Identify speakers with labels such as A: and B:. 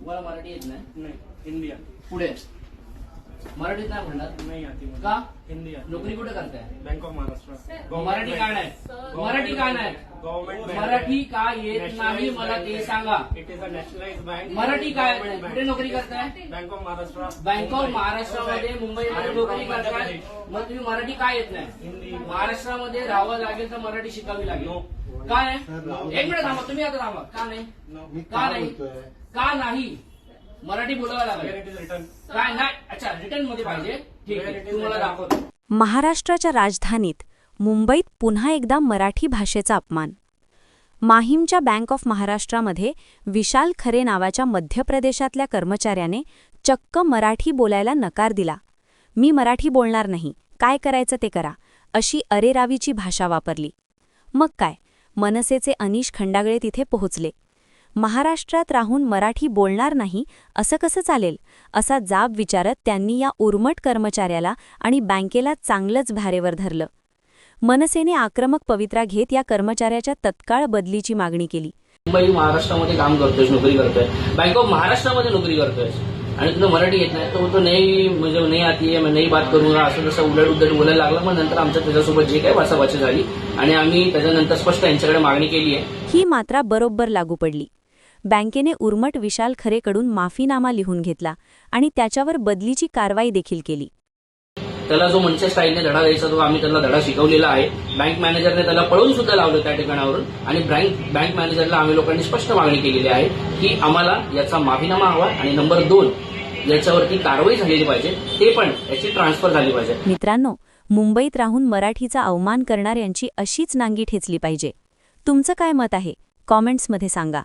A: तुम्हाला मराठी येत नाही?
B: नहीं, हिंदी आती
A: पुढे मराठीत नाही म्हणणार
B: नहीं आती मुझे।
A: का?
B: हिंदी आती।
A: नोकरी कुठे करताय?
B: Bank of Maharashtra.
A: मराठी का नाही? मराठी का नाही?
B: Government bank.
A: मराठी का येत नाही मला ते सांगा.
B: It is a nationalised bank.
A: Marathi काय येत नाही? कुठे नोकरी करताय?
B: Bank of Maharashtra.
A: Bank of महाराष्ट्रामध्ये मुंबईमध्ये नोकरी करताय. मग तुम्ही मराठी काय येत नाही?
B: हिंदी।
A: महाराष्ट्रामध्ये राहावं लागेल तर मराठी शिकावी लागेल.
B: नो।
A: का नाही? एक मिनिट थांबा, तुम्ही आता थांबा. का नाही?
B: नो।
A: का नाही? का नाही? मराठी बोलावं
B: Where
A: लागेल.
B: it is written?
A: काय नाही? अच्छा, रिटर्न मध्ये पाहिजे. ठीक आहे, तुम्हाला दाखवतो.
C: महाराष्ट्राच्या राजधानीत मुंबईत पुन्हा एकदा मराठी भाषेचा अपमान. माहीमच्या बँक ऑफ महाराष्ट्रामध्ये विशाल खरे नावाच्या मध्य प्रदेशातल्या कर्मचाऱ्याने चक्क मराठी बोलायला नकार दिला. मी मराठी बोलणार नाही, काय करायचं ते करा, अशी अरेरावीची भाषा वापरली. मग काय, मनसेचे अनिश खंडागळे तिथे पोहोचले. महाराष्ट्रात राहून मराठी बोलणार नाही असं कसं चालेल, असा जाब विचारत त्यांनी या उर्मट कर्मचाऱ्याला आणि बँकेला चांगलंच भारेवर धरलं. मनसेने आक्रमक पवित्रा घेत या कर्मचाऱ्याच्या तत्काळ बदलीची मागणी केली.
A: मुंबई महाराष्ट्रामध्ये काम करतोय, नोकरी करतोय, बँक ऑफ महाराष्ट्रामध्ये नोकरी करतोय आणि तुला मराठी येत नाही तर तो नाही, म्हणजे नाही आती है, मैं नाही बात करूंगा, असं तसं उलट उलट बोलायला लागला. मग नंतर आमच्या त्याच्यासोबत जे काही वाचावाची झाली आणि आम्ही त्याच्यानंतर स्पष्ट यांच्याकडे मागणी केली आहे.
C: ही मात्रा बरोबर लागू पडली. बँकेने उर्मट विशाल खरेकडून माफीनामा लिहून घेतला आणि त्याच्यावर बदलीची कारवाई देखील केली.
A: त्याला जो मनसे स्टाईलने धडा द्यायचा तो आम्ही त्याला धडा शिकवलेला आहे. बँक मॅनेजरने त्याला पळून सुद्धा लावलं त्या ठिकाणावरून आणि बँक मॅनेजरला आम्ही लोकांनी स्पष्ट मागणी केलेली आहे की आम्हाला याचा माफीनामा हवा आणि नंबर 2 याच्यावरती कारवाई झालेली पाहिजे, ते पण याची ट्रान्सफर झाली पाहिजे.
C: मित्रांनो, मुंबईत राहून मराठीचा अवमान करणाऱ्यांची अशीच नांगी ठेचली पाहिजे. तुमचं काय मत आहे? कॉमेंट्समध्ये सांगा.